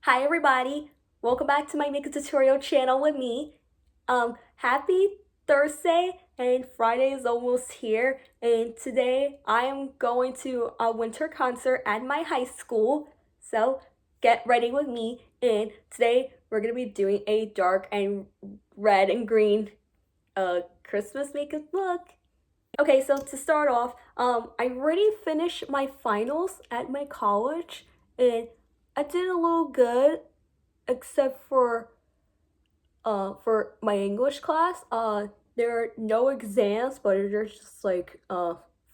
Hi everybody, welcome back to my makeup tutorial channel with me. Happy Thursday and Friday is almost here, and today I am going to a winter concert at my high school. So get ready with me, and today we're gonna be doing a dark and red and green Christmas makeup look. Okay, so to start off, I already finished my finals at my college, and I did a little good except for my English class. There are no exams, but there's just like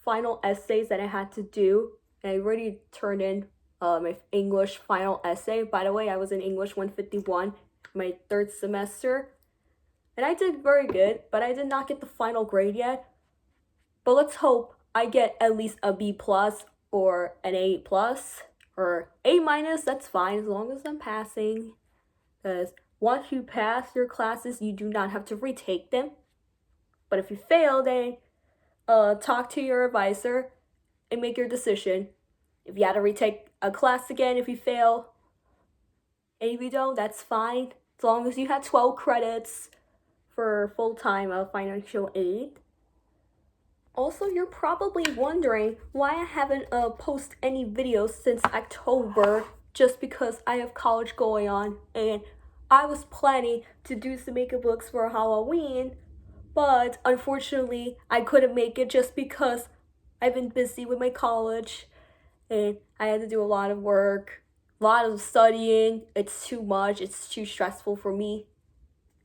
final essays that I had to do. And I already turned in my English final essay. By the way, I was in English 151 my third semester. And I did very good, but I did not get the final grade yet. But let's hope I get at least a B plus or an A plus or A minus. That's fine as long as I'm passing. Because once you pass your classes, you do not have to retake them. But if you fail, then talk to your advisor and make your decision. If you had to retake a class again, if you fail, and if you don't, that's fine. As long as you had 12 credits for full-time financial aid. Also, you're probably wondering why I haven't posted any videos since October, just because I have college going on, and I was planning to do some makeup looks for Halloween, but unfortunately I couldn't make it just because I've been busy with my college, and I had to do a lot of work, a lot of studying. It's too much, it's too stressful for me,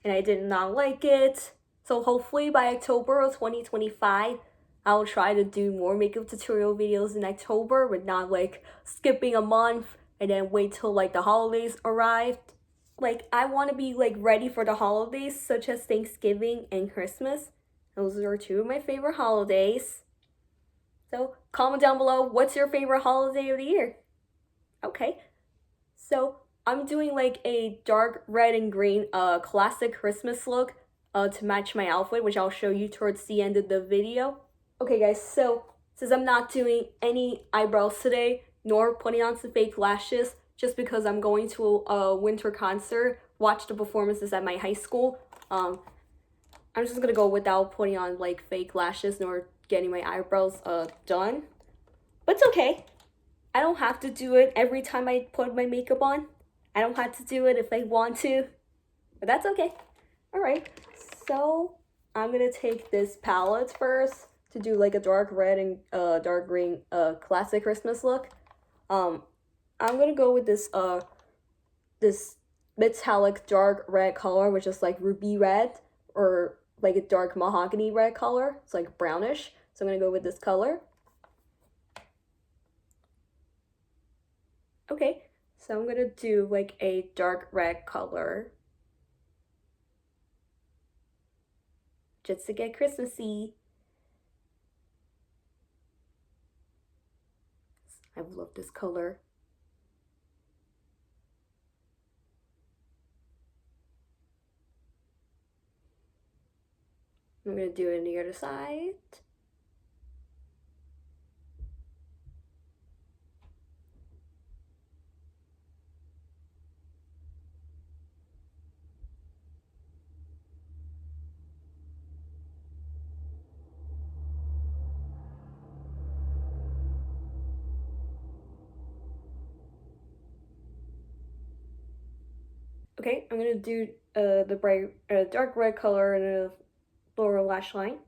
and I did not like it. So hopefully by October of 2025, I'll try to do more makeup tutorial videos in October, but not like skipping a month and then wait till like the holidays arrived. Like I want to be like ready for the holidays such as Thanksgiving and Christmas. Those are two of my favorite holidays. So comment down below, what's your favorite holiday of the year? Okay, so I'm doing like a dark red and green classic Christmas look to match my outfit, which I'll show you towards the end of the video. Okay guys, so since I'm not doing any eyebrows today, nor putting on some fake lashes, just because I'm going to a winter concert, watch the performances at my high school, I'm just gonna go without putting on like fake lashes nor getting my eyebrows done. But it's okay. I don't have to do it every time I put my makeup on. I don't have to do it if I want to, but that's okay. All right, so I'm gonna take this palette first to do like a dark red and dark green classic Christmas look. I'm gonna go with this metallic dark red color, which is like ruby red or like a dark mahogany red color. It's like brownish. So I'm gonna go with this color. Okay, so I'm gonna do like a dark red color just to get Christmassy. I love this color. I'm gonna do it on the other side. Okay, I'm gonna do the bright dark red color in the lower lash line.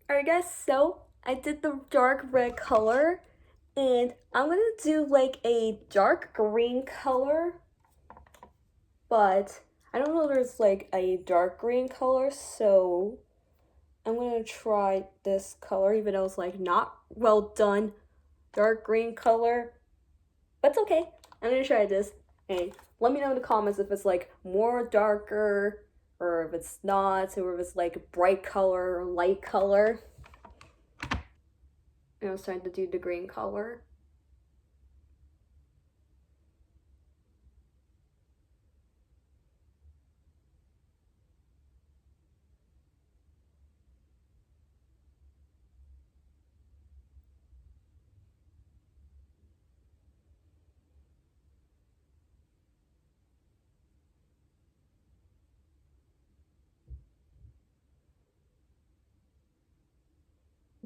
Alright guys, so I did the dark red color, and I'm gonna do like a dark green color, but I don't know if there's like a dark green color, so I'm gonna try this color, even though it's like not well done dark green color, but it's okay. I'm gonna try this, and let me know in the comments if it's like more darker or if it's not, or if it's like bright color or light color. And I was trying to do the green color.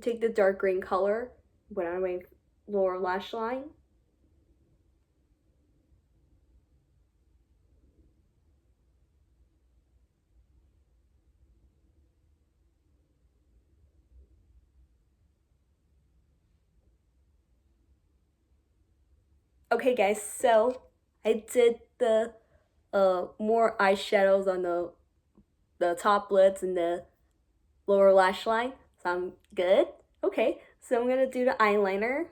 take the dark green color, put on my lower lash line. Okay guys, so I did the more eyeshadows on the top lids and the lower lash line, so I'm good. Okay, so I'm gonna do the eyeliner,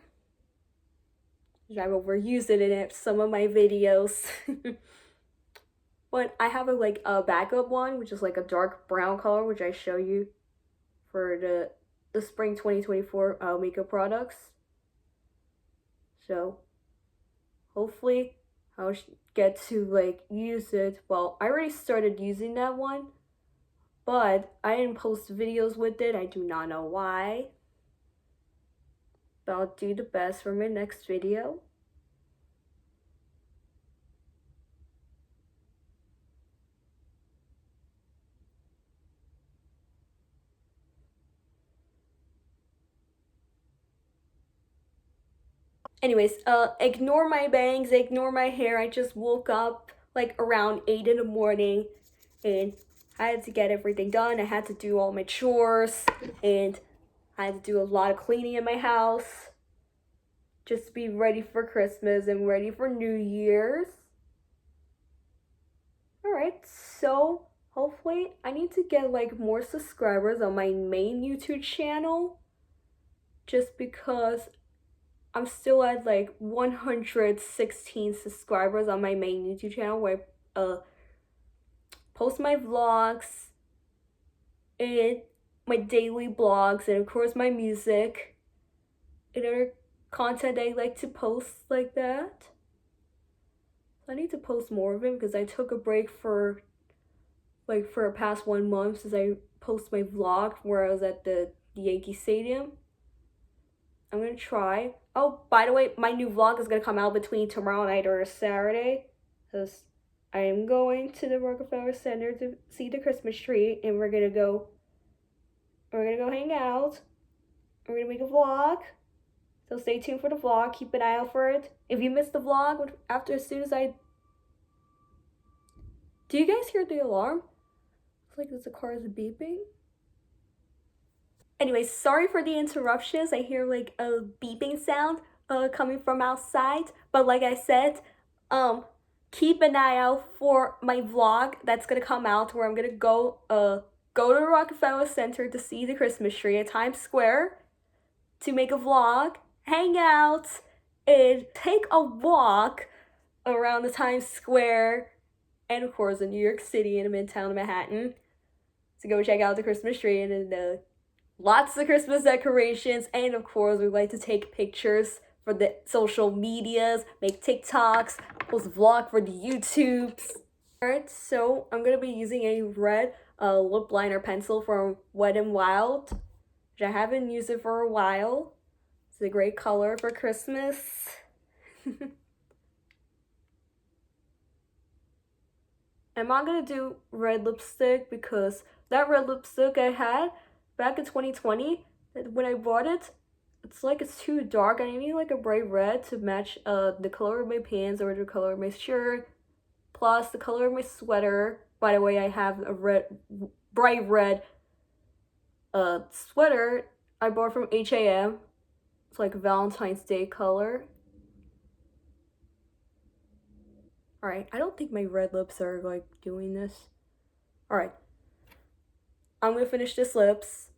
which I've overused it in some of my videos. But I have a backup one, which is like a dark brown color, which I show you for the spring 2024 makeup products. So hopefully I'll get to like use it. Well, I already started using that one, but I didn't post videos with it. I do not know why, but I'll do the best for my next video. Anyways, ignore my bangs, ignore my hair. I just woke up like around 8 in the morning and I had to get everything done. I had to do all my chores and I had to do a lot of cleaning in my house just to be ready for Christmas and ready for New Year's. Alright, so hopefully I need to get like more subscribers on my main YouTube channel just because I'm still at like 116 subscribers on my main YouTube channel where I post my vlogs and my daily blogs and of course my music and other content I like to post like that. So I need to post more of it because I took a break for the past 1 month since I post my vlog where I was at the Yankee Stadium. I'm gonna try. Oh, by the way, my new vlog is gonna come out between tomorrow night or Saturday, because I am going to the Rockefeller Center to see the Christmas tree, and we're gonna go hang out. We're gonna make a vlog, so stay tuned for the vlog. Keep an eye out for it. If you missed the vlog, as soon as I... Do you guys hear the alarm? It's like the car is beeping. Anyways, sorry for the interruptions. I hear like a beeping sound coming from outside. But like I said, keep an eye out for my vlog that's gonna come out where I'm gonna go to the Rockefeller Center to see the Christmas tree at Times Square, to make a vlog, hang out, and take a walk around the Times Square, and of course in New York City in the Midtown Manhattan, to go check out the Christmas tree and lots of Christmas decorations, and of course we like to take pictures for the social medias, make TikToks, post vlog for the YouTubes. Alright, so I'm gonna be using a red lip liner pencil from Wet n Wild, which I haven't used it for a while. It's a great color for Christmas. I'm not gonna do red lipstick because that red lipstick I had back in 2020, when I bought it, it's too dark. I need like a bright red to match the color of my pants or the color of my shirt, plus the color of my sweater. By the way, I have a bright red sweater I bought from H&M. It's like a Valentine's Day color. Alright, I don't think my red lips are like doing this. Alright, I'm gonna finish this lips,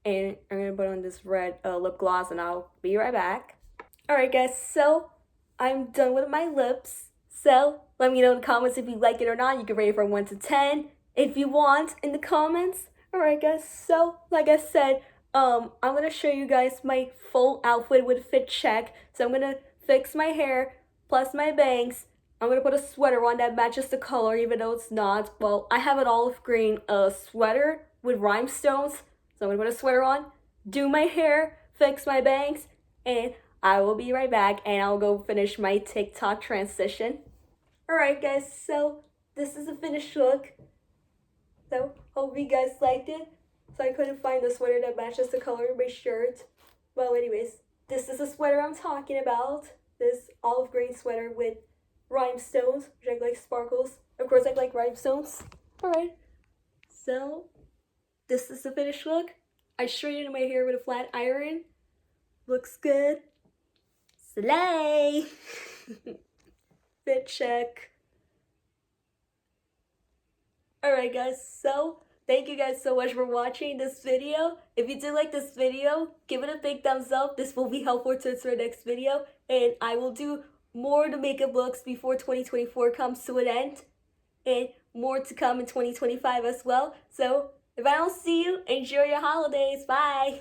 and I'm gonna put on this red lip gloss, and I'll be right back. Alright guys, so I'm done with my lips. So let me know in the comments if you like it or not. You can rate it from 1 to 10 if you want in the comments. Alright guys, so like I said, I'm gonna show you guys my full outfit with fit check. So I'm gonna fix my hair plus my bangs. I'm gonna put a sweater on that matches the color, even though it's not. Well, I have an olive green sweater with rhinestones, so I'm gonna put a sweater on, do my hair, fix my bangs, and I will be right back, and I'll go finish my TikTok transition. Alright guys, so this is the finished look. So hope you guys liked it. so I couldn't find the sweater that matches the color of my shirt. Well, anyways, this is the sweater I'm talking about. This olive green sweater with rhinestones, which I like sparkles. Of course, I like rhinestones. Alright, so this is the finished look. I straightened my hair with a flat iron. Looks good. Slay! Fit check. Alright guys, so thank you guys so much for watching this video. If you did like this video, give it a big thumbs up. This will be helpful towards our next video. And I will do more of the makeup looks before 2024 comes to an end. And more to come in 2025 as well. So if I don't see you, enjoy your holidays. Bye!